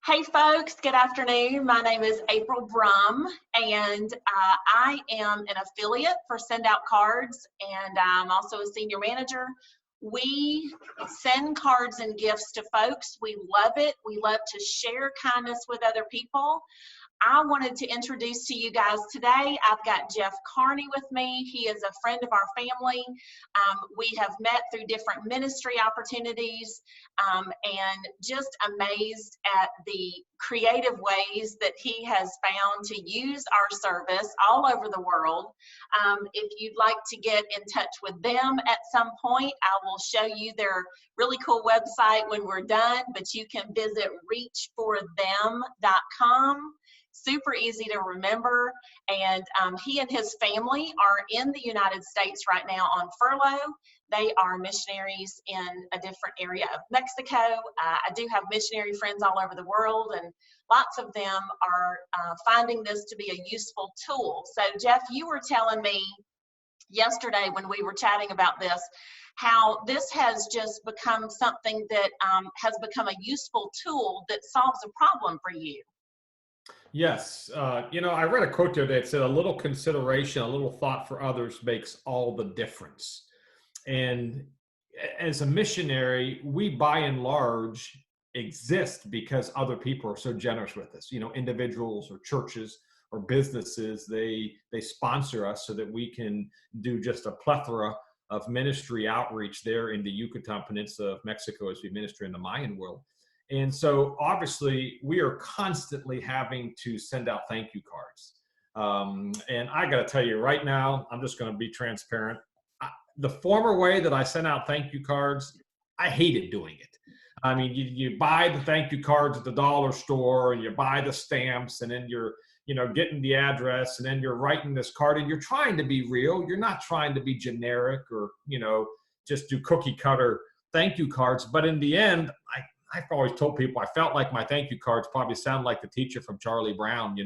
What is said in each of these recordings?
Hey folks, good afternoon. My name is April Brum, and I am an affiliate for SendOutCards, and I'm also a senior manager. We send cards and gifts to folks. We love it. We love to share kindness with other people. I wanted to introduce to you guys today, I've got Jeff Carney with me. He is a friend of our family. We have met through different ministry opportunities, and just amazed at the creative ways that he has found to use our service all over the world. If you'd like to get in touch with them at some point, I will show you their really cool website when we're done, but you can visit reachforthem.com. Super easy to remember, and he and his family are in the United States right now on furlough. They are missionaries in a different area of Mexico. I do have missionary friends all over the world, and lots of them are finding this to be a useful tool. So Jeff, you were telling me yesterday when we were chatting about this, how this has just become something that has become a useful tool that solves a problem for you. Yes. I read a quote the other day that said, a little consideration, a little thought for others makes all the difference. And as a missionary, we by and large exist because other people are so generous with us. Individuals or churches or businesses, they sponsor us so that we can do just a plethora of ministry outreach there in the Yucatan Peninsula of Mexico as we minister in the Mayan world. And so obviously we are constantly having to send out thank you cards. And I got to tell you right now, I'm just going to be transparent. The former way that I sent out thank you cards, I hated doing it. I mean, you buy the thank you cards at the dollar store and you buy the stamps, and then you're, getting the address, and then you're writing this card and you're trying to be real. You're not trying to be generic or, just do cookie cutter thank you cards. But in the end, I've always told people I felt like my thank you cards probably sound like the teacher from Charlie Brown,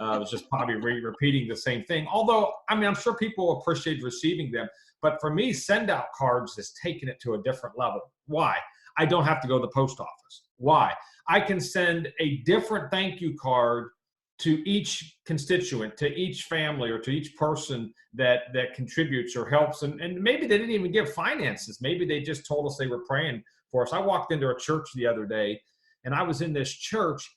I was just probably repeating the same thing. Although, I'm sure people appreciate receiving them. But for me, send out cards has taken it to a different level. Why? I don't have to go to the post office. Why? I can send a different thank you card to each constituent, to each family, or to each person that contributes or helps. And maybe they didn't even give finances. Maybe they just told us they were praying for us. I walked into a church the other day, and I was in this church,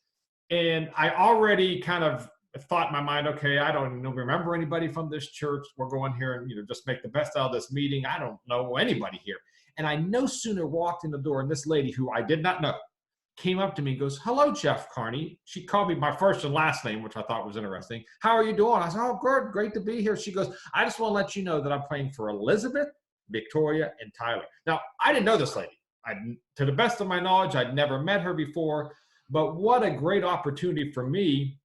and I already kind of thought in my mind, okay, I don't remember anybody from this church. We're going here and just make the best out of this meeting. I don't know anybody here. And I no sooner walked in the door, and this lady who I did not know came up to me and goes, "Hello, Jeff Carney." She called me my first and last name, which I thought was interesting. "How are you doing?" I said, "Oh, good, great to be here." She goes, "I just want to let you know that I'm praying for Elizabeth, Victoria, and Tyler." Now, I didn't know this lady. To the best of my knowledge, I'd never met her before, but what a great opportunity for me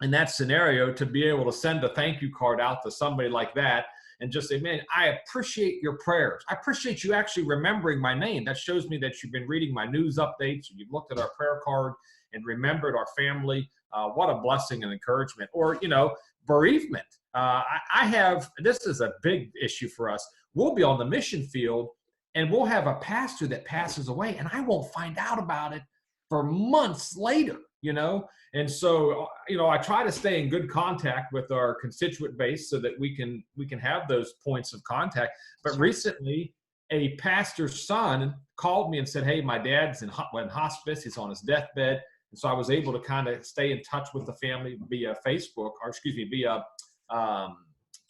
in that scenario to be able to send a thank you card out to somebody like that and just say, "Man, I appreciate your prayers. I appreciate you actually remembering my name. That shows me that you've been reading my news updates, and you've looked at our prayer card and remembered our family." What a blessing and encouragement. Or, bereavement. This is a big issue for us. We'll be on the mission field, and we'll have a pastor that passes away, and I won't find out about it for months later, And so, I try to stay in good contact with our constituent base so that we can have those points of contact. But recently, a pastor's son called me and said, "Hey, my dad's in hospice. He's on his deathbed." And so I was able to kind of stay in touch with the family via via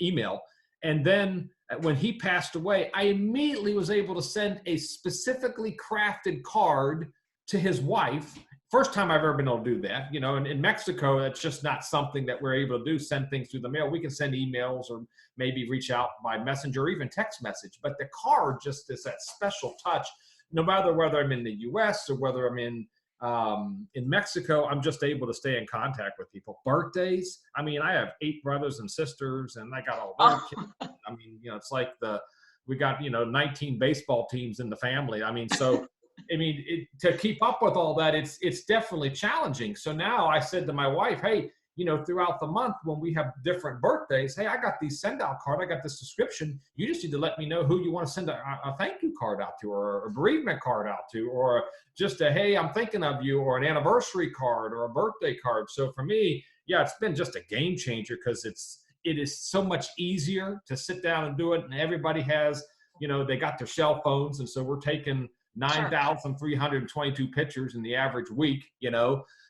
email. And then when he passed away, I immediately was able to send a specifically crafted card to his wife. First time I've ever been able to do that. In Mexico, that's just not something that we're able to do, send things through the mail. We can send emails or maybe reach out by messenger or even text message. But the card just is that special touch. No matter whether I'm in the U.S. or whether I'm in Mexico, I'm just able to stay in contact with people. Birthdays. I have 8 brothers and sisters, and I got all their kids. It's like we got 19 baseball teams in the family. To keep up with all that, it's definitely challenging. So now I said to my wife, "Hey, throughout the month when we have different birthdays, hey, I got these send out card, I got this subscription. You just need to let me know who you want to send a thank you card out to, or a bereavement card out to, or just a, hey, I'm thinking of you, or an anniversary card or a birthday card. So for me, yeah, it's been just a game changer, because it is so much easier to sit down and do it. And everybody has, they got their cell phones. And so we're taking 9,322 pictures in the average week,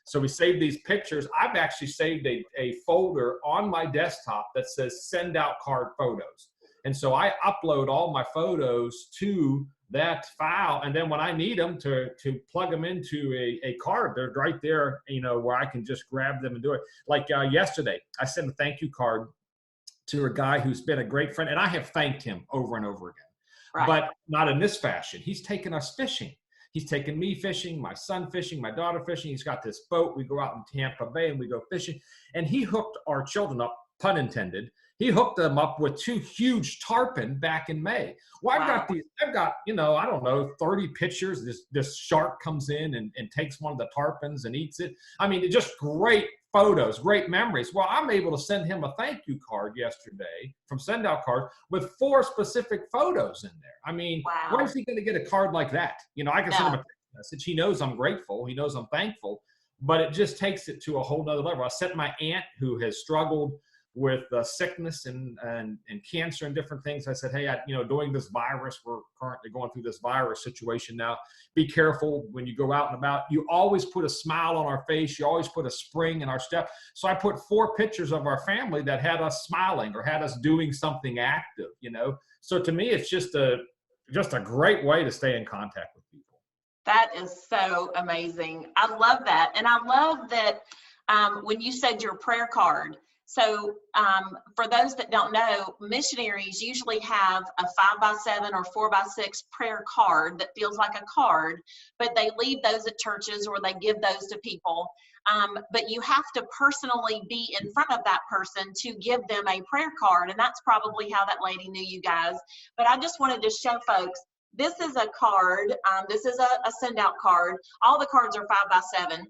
So we save these pictures. I've actually saved a folder on my desktop that says send out card photos. And so I upload all my photos to that file. And then when I need them to plug them into a card, they're right there, where I can just grab them and do it. Like yesterday, I sent a thank you card to a guy who's been a great friend. And I have thanked him over and over again. Right. But not in this fashion. He's taken us fishing. He's taken me fishing, my son fishing, my daughter fishing. He's got this boat. We go out in Tampa Bay and we go fishing. And he hooked our children up, pun intended. He hooked them up with 2 huge tarpon back in May. Well, I've got, I don't know, 30 pictures. This shark comes in and takes one of the tarpons and eats it. I mean, just great photos, great memories. Well, I'm able to send him a thank you card yesterday from SendOutCards with 4 specific photos in there. I mean, Where is he going to get a card like that? I can send him a text message. He knows I'm grateful. He knows I'm thankful. But it just takes it to a whole nother level. I sent my aunt, who has struggled with sickness and cancer and different things. I said, hey, during this virus, we're currently going through this virus situation now. Be careful when you go out and about. You always put a smile on our face. You always put a spring in our step. So I put 4 pictures of our family that had us smiling or had us doing something active, So to me, it's just a great way to stay in contact with people. That is so amazing. I love that. And I love that when you said your prayer card. So for those that don't know, missionaries usually have a 5x7 or 4x6 prayer card that feels like a card, but they leave those at churches or they give those to people. But you have to personally be in front of that person to give them a prayer card. And that's probably how that lady knew you guys. But I just wanted to show folks, this is a card. This is a send out card. All the cards are 5x7.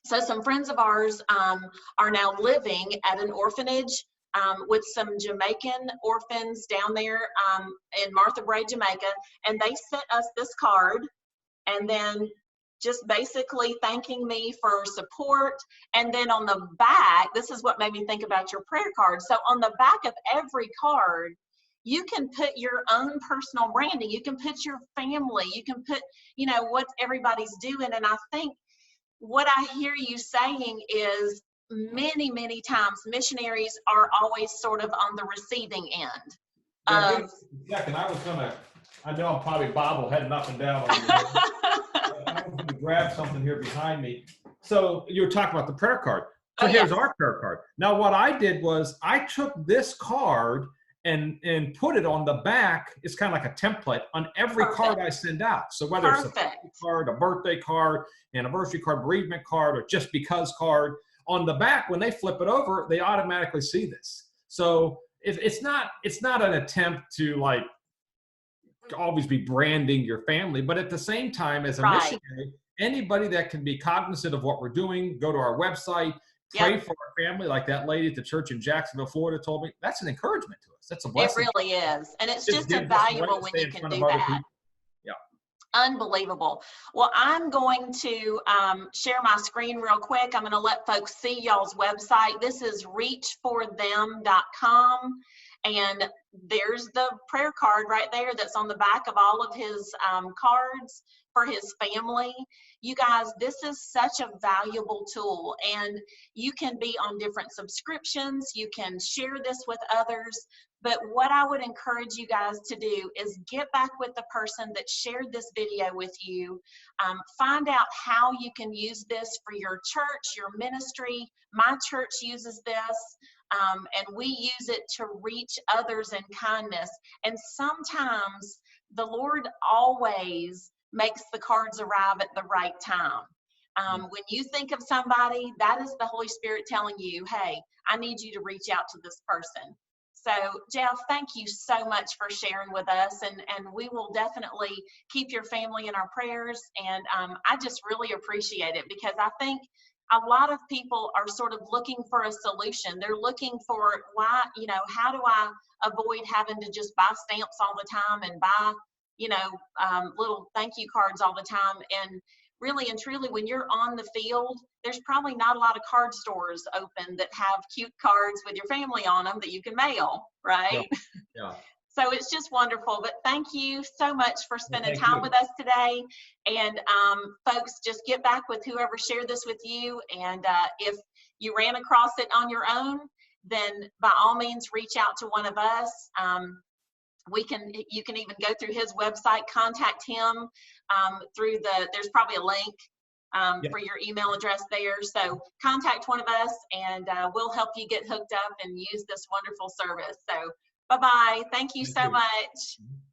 So some friends of ours are now living at an orphanage with some Jamaican orphans down there in Martha Brae, Jamaica, and they sent us this card, and then just basically thanking me for support. And then on the back, this is what made me think about your prayer card. So on the back of every card, you can put your own personal branding. You can put your family. You can put, what everybody's doing. And I think what I hear you saying is many, many times missionaries are always sort of on the receiving end. And I know I'm probably bobbleheading up and down over here. I was going to grab something here behind me. So you were talking about the prayer card. So here's our prayer card. Now what I did was I took this card and put it on the back. It's kind of like a template on every card I send out. So whether it's a card, a birthday card, anniversary card, bereavement card, or just because card, on the back, when they flip it over, they automatically see this. So it's not an attempt to like always be branding your family, but at the same time, as a missionary, anybody that can be cognizant of what we're doing, go to our website, pray for our family, like that lady at the church in Jacksonville, Florida told me. That's an encouragement to us. That's a blessing. It really is. And it's just invaluable when you can do that. Yeah. Unbelievable. Well, I'm going to share my screen real quick. I'm going to let folks see y'all's website. This is reachforthem.com. And there's the prayer card right there that's on the back of all of his cards for his family. You guys, this is such a valuable tool, and you can be on different subscriptions. You can share this with others. But what I would encourage you guys to do is get back with the person that shared this video with you. Find out how you can use this for your church, your ministry. My church uses this. And we use it to reach others in kindness. And sometimes the Lord always makes the cards arrive at the right time. When you think of somebody, that is the Holy Spirit telling you, hey, I need you to reach out to this person. So, Jeff, thank you so much for sharing with us. And we will definitely keep your family in our prayers. And I just really appreciate it, because I think a lot of people are sort of looking for a solution. They're looking for why, you know, how do I avoid having to just buy stamps all the time and buy, you know, little thank you cards all the time. And really and truly, when you're on the field, there's probably not a lot of card stores open that have cute cards with your family on them that you can mail, Yeah. right? Yeah. So it's just wonderful. But thank you so much for Well, spending thank time you. with us today. And folks, just get back with whoever shared this with you. And if you ran across it on your own, then by all means, reach out to one of us. You can even go through his website, contact him through there's probably a link Yeah. for your email address there. So contact one of us and we'll help you get hooked up and use this wonderful service. So bye-bye. Thank you Thank so you. much.